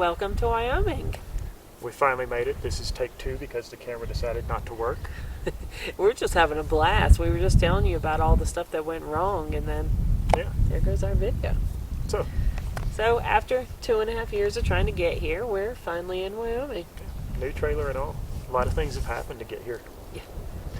Welcome to Wyoming. We finally made it. This is take 2 because the camera decided not to work. We're just having a blast. We were just telling you about all the stuff that went wrong, and then there goes our video. So after 2.5 years of trying to get here, we're finally in Wyoming. New trailer and all. A lot of things have happened to get here. Yeah.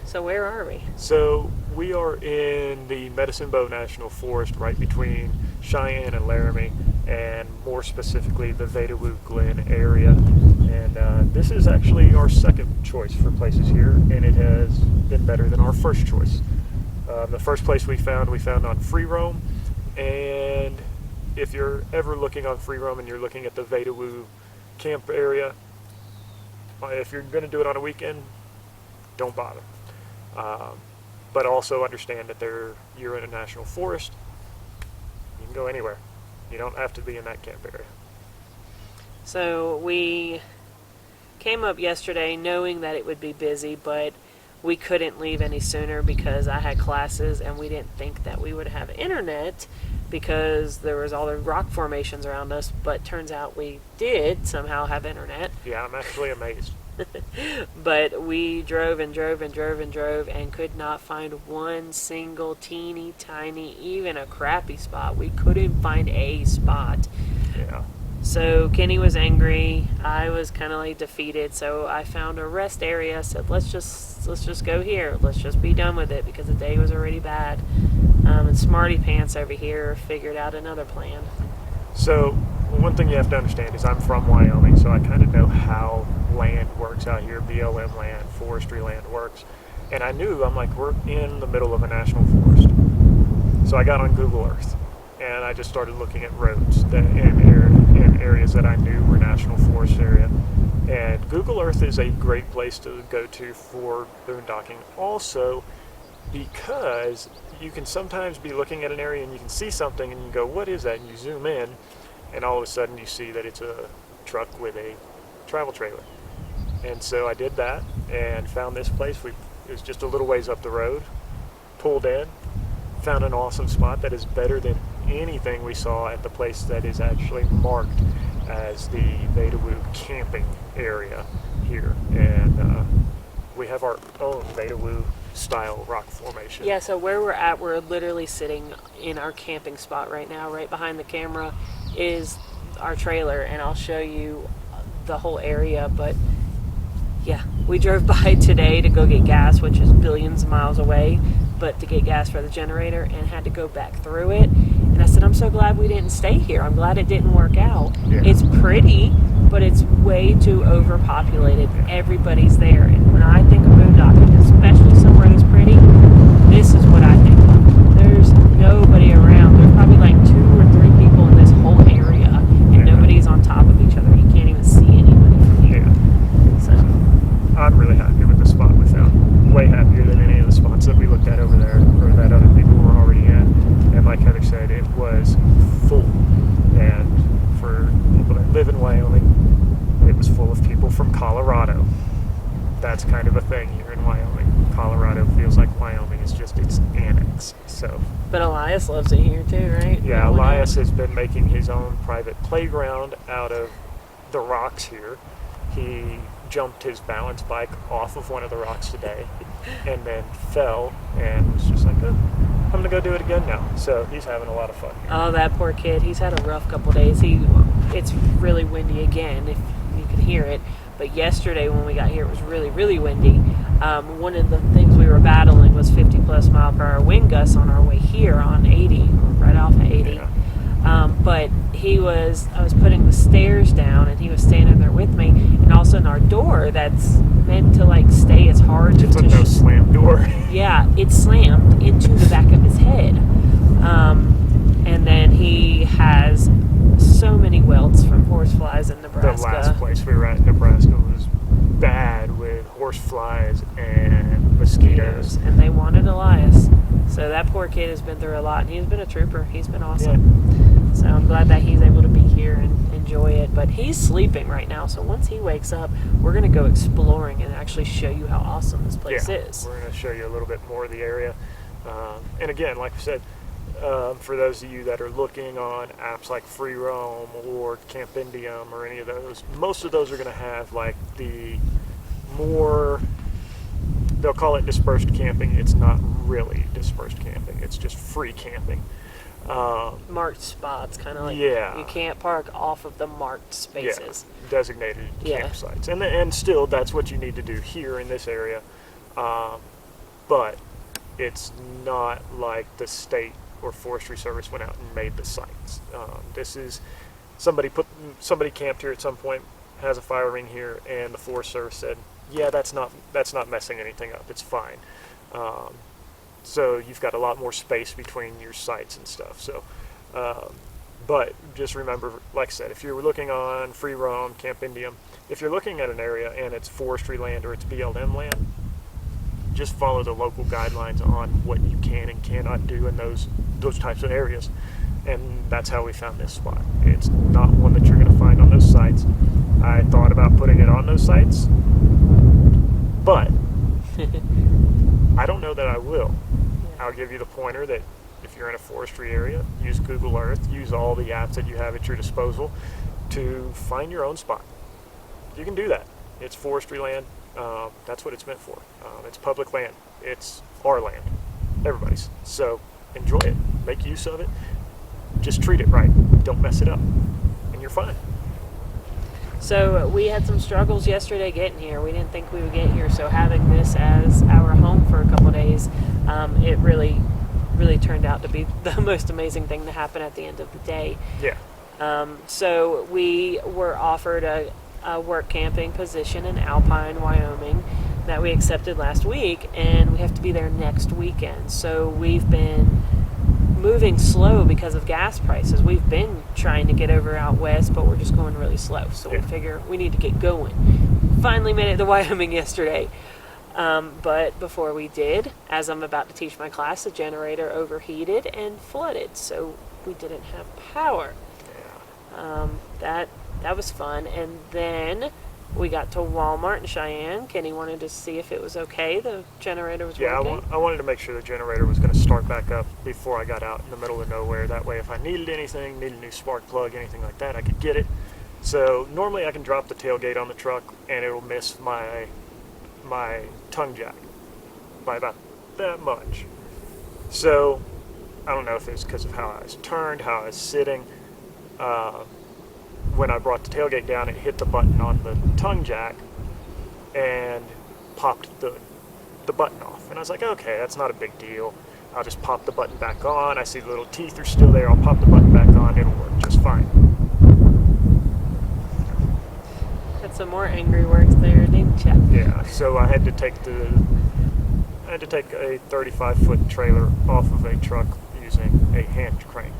So where are we? So we are in the Medicine Bow National Forest, right between Cheyenne and Laramie, and more specifically the Vedauwoo Glen area. And this is actually our second choice for places here, and it has been better than our first choice. The first place we found on free roam, and if you're ever looking on free roam and you're looking at the Vedauwoo camp area, if you're going to do it on a weekend, don't bother. But also understand that you're in a national forest. You can go anywhere. You don't have to be in that camp area. So we came up yesterday knowing that it would be busy, but we couldn't leave any sooner because I had classes, and we didn't think that we would have internet because there was all the rock formations around us, but turns out we did somehow have internet. Yeah, I'm actually amazed. But we drove and drove and drove and drove and could not find one single teeny tiny, even a crappy spot. We couldn't find a spot. Yeah. So Kenny was angry. I was kind of like defeated. So I found a rest area. Said let's just go here. Let's just be done with it because the day was already bad. And Smarty Pants over here figured out another plan. So one thing you have to understand is I'm from Wyoming, so I kind of know how land works out here, BLM land, forestry land works. And I knew, I'm like, we're in the middle of a national forest. So I got on Google Earth, and I just started looking at roads in areas that I knew were national forest area. And Google Earth is a great place to go to for boondocking. Also, because you can sometimes be looking at an area and you can see something and you go, what is that? And you zoom in, and all of a sudden you see that it's a truck with a travel trailer. And so I did that and found this place. It was just a little ways up the road, pulled in, found an awesome spot that is better than anything we saw at the place that is actually marked as the Vedauwoo camping area here. And we have our own Vedauwoo style rock formation. Yeah, so where we're at, we're literally sitting in our camping spot right now. Right behind the camera is our trailer, and I'll show you the whole area. But yeah, we drove by today to go get gas, which is billions of miles away, but to get gas for the generator, and had to go back through it. And I said, I'm so glad we didn't stay here. I'm glad it didn't work out. Yeah. It's pretty, but it's way too overpopulated. Yeah. Everybody's there. And when I think of boondocking, especially somewhere that's pretty, this is what I think of. There's nobody around. There's probably like 2 or 3 people in this whole area, and nobody's on top of each other. You can't even see anybody from here. Yeah. So I'm really happy with the spot we found. Way happier than any of the spots that we looked at over there or that other people were already in. And like Heather said, it was full. And for people that live in Wyoming, it was full of people from Colorado. That's kind of a thing here in Wyoming. Colorado feels like Wyoming is just its annex. So, but Elias loves it here too, right? yeah, Elias has been making his own private playground out of the rocks here. He jumped his balance bike off of one of the rocks today and then fell and was just like, oh, I'm going to go do it again now. So he's having a lot of fun here. Oh, that poor kid. He's had a rough couple days. It's really windy again, if you can hear it. But yesterday when we got here, it was really, really windy. One of the things we were battling was 50 plus mile per hour wind gusts on our way here on 80, right off of 80. Yeah. But I was putting the stairs down, and he was standing there with me, and all of a sudden our door that's meant to like stay as hard It's to a no slam door. yeah, it slammed into the back of his head. And then he has so many welts from horseflies in Nebraska. The last place we were at in Nebraska was bad with horseflies and mosquitoes. And they wanted Elias. So that poor kid has been through a lot, and he's been a trooper. He's been awesome. So I'm glad that he's able to be here and enjoy it. But he's sleeping right now, so once he wakes up, we're going to go exploring and actually show you how awesome this place is. We're going to show you a little bit more of the area. And again, like I said, for those of you that are looking on apps like Free Roam or Camp Indium or any of those, most of those are going to have like the more, they'll call it dispersed camping. It's not really dispersed camping. It's just free camping. Marked spots, kind of like Yeah. you can't park off of the marked spaces. Yeah, designated campsites. And still, that's what you need to do here in this area. But it's not like the state or Forestry Service went out and made the sites. This is somebody camped here at some point, has a fire ring here, and the Forest Service said, yeah, that's not messing anything up. It's fine. So you've got a lot more space between your sites and stuff. So, but just remember, like I said, if you're looking on Free Roam, Camp Indium, if you're looking at an area and it's forestry land or it's BLM land, just follow the local guidelines on what you can and cannot do in those types of areas. And that's how we found this spot. It's not one that you're going to find on those sites. I thought about putting it on those sites, but I don't know that I will. I'll give you the pointer that if you're in a forestry area, use Google Earth, use all the apps that you have at your disposal to find your own spot. You can do that. It's forestry land. That's what it's meant for. It's public land. It's our land. Everybody's. So enjoy it. Make use of it. Just treat it right. Don't mess it up. And you're fine. So we had some struggles yesterday getting here. We didn't think we would get here, so having this as our home for a couple of days, it really turned out to be the most amazing thing to happen at the end of the day. Yeah. So we were offered a work camping position in Alpine, Wyoming, that we accepted last week, and we have to be there next weekend. So we've been moving slow because of gas prices. We've been trying to get over out west, but we're just going really slow. So we figure we need to get going. Finally made it to Wyoming yesterday. But before we did, as I'm about to teach my class, the generator overheated and flooded. So we didn't have power. That was fun. And then we got to Walmart in Cheyenne. Kenny wanted to see if it was okay. The generator was working. I wanted to make sure the generator was going to start back up before I got out in the middle of nowhere. That way, if I needed anything, needed a new spark plug, anything like that, I could get it. So normally I can drop the tailgate on the truck and it'll miss my tongue jack by about that much. So I don't know if it's because of how I was turned, how I was sitting. When I brought the tailgate down, it hit the button on the tongue jack and popped the button off. And I was like, okay, that's not a big deal. I'll just pop the button back on. I see the little teeth are still there. I'll pop the button back on. It'll work just fine. Had some more angry words there, didn't you? Yeah, so I had to take a 35-foot trailer off of a truck using a hand crank.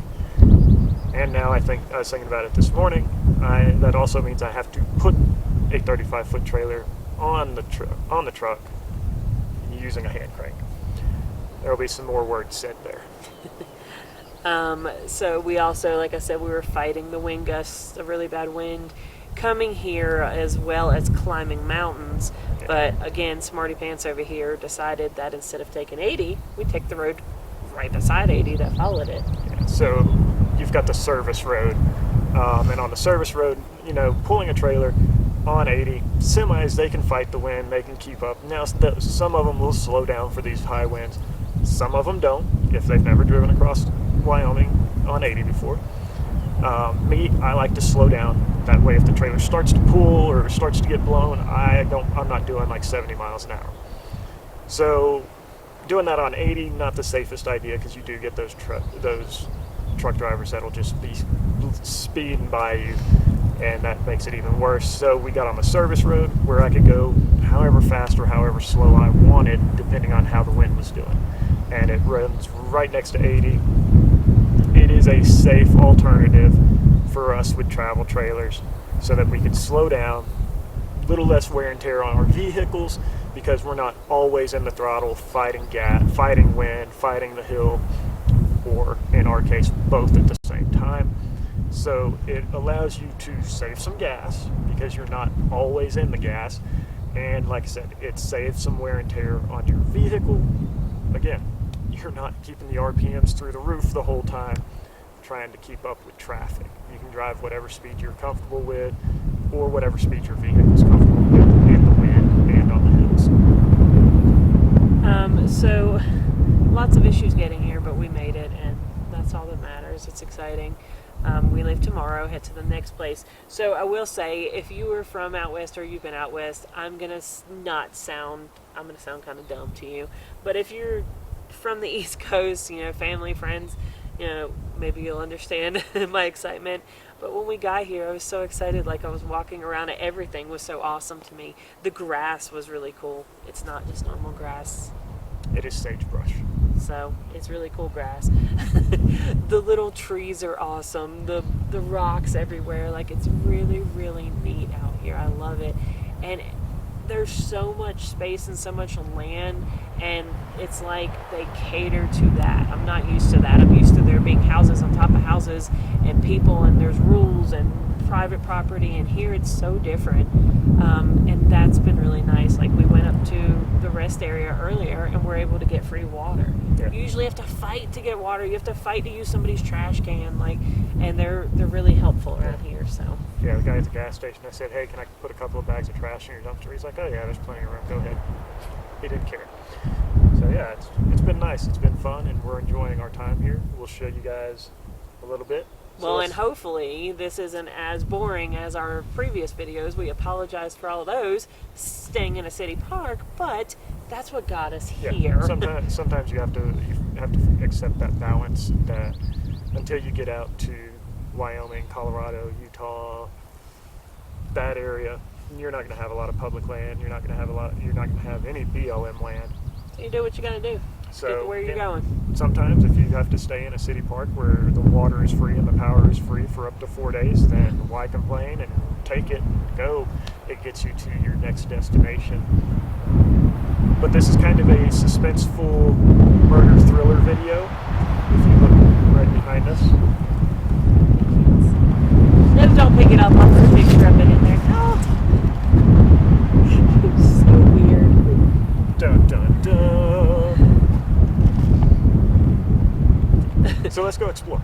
And now I was thinking about it this morning, that also means I have to put a 35-foot trailer on the truck using a hand crank. There will be some more words said there. So we also, like I said, we were fighting the wind gusts, a really bad wind coming here, as well as climbing mountains. Yeah. But again, Smarty Pants over here decided that instead of taking 80, we'd take the road right beside 80 that followed it. Yeah, so you've got the service road, and on the service road, pulling a trailer on 80, semis, they can fight the wind, they can keep up. Now, some of them will slow down for these high winds. Some of them don't, if they've never driven across Wyoming on 80 before. I like to slow down. That way, if the trailer starts to pull or starts to get blown, I'm not doing like 70 miles an hour. So doing that on 80, not the safest idea, because you do get those truck drivers that'll just be speeding by you, and that makes it even worse. So we got on the service road where I could go however fast or however slow I wanted, depending on how the wind was doing. And it runs right next to 80. It is a safe alternative for us with travel trailers so that we can slow down, a little less wear and tear on our vehicles, because we're not always in the throttle fighting fighting wind, fighting the hill, or in our case, both at the same time. So it allows you to save some gas because you're not always in the gas. And like I said, it saves some wear and tear on your vehicle. Again, you're not keeping the RPMs through the roof the whole time trying to keep up with traffic. You can drive whatever speed you're comfortable with, or whatever speed your vehicle is comfortable with, in the wind and on the hills. So lots of issues getting here, but we made it, and that's all that matters. It's exciting. We leave tomorrow, head to the next place. So I will say, if you were from out west or you've been out west, I'm gonna sound kind of dumb to you. But if you're from the East Coast, family, friends, maybe you'll understand my excitement. But when we got here, I was so excited. Like, I was walking around, and everything was so awesome to me. The grass was really cool. It's not just normal grass. It is sagebrush. So it's really cool grass. The little trees are awesome. The rocks everywhere. Like, it's really, really neat out here. I love it. And there's so much space and so much land, and it's like they cater to that. I'm not used to that. I'm used to there being houses on top of houses and people, and there's rules and private property, and here it's so different. And that's been really nice. Like, we went up to the rest area earlier, and we're able to get free water. Yeah. You usually have to fight to get water. You have to fight to use somebody's trash can. And they're really helpful around here. So yeah, the guy at the gas station, I said, hey, can I put a couple of bags of trash in your dumpster? He's like, oh yeah, there's plenty of room. Go ahead. He didn't care. So yeah, it's been nice. It's been fun, and we're enjoying our time here. We'll show you guys a little bit. Well, and hopefully this isn't as boring as our previous videos. We apologize for all of those, staying in a city park, but that's what got us here. Sometimes you have to accept that balance, that until you get out to Wyoming, Colorado, Utah, that area, you're not going to have a lot of public land. You're not going to have any BLM land. So you do what you got to do. So, get to where you're going. Sometimes if you have to stay in a city park where the water is free and the power is free for up to 4 days, then why complain and take it and go? It gets you to your next destination. But this is kind of a suspenseful murder thriller video. If you look right behind us. No, don't pick it up. I'll put a picture of it in there. Oh. It's so weird. Dun dun dun. So let's go explore.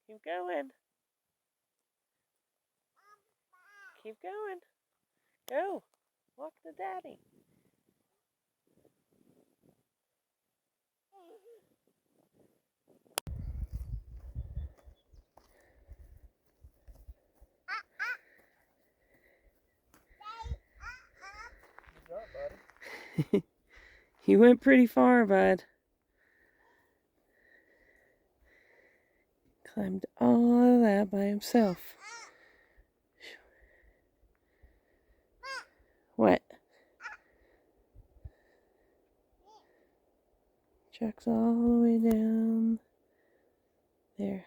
Keep going. Keep going. Go. Walk to daddy. Good job, buddy. He went pretty far, bud. Climbed all of that by himself. What? Chuck's all the way down there.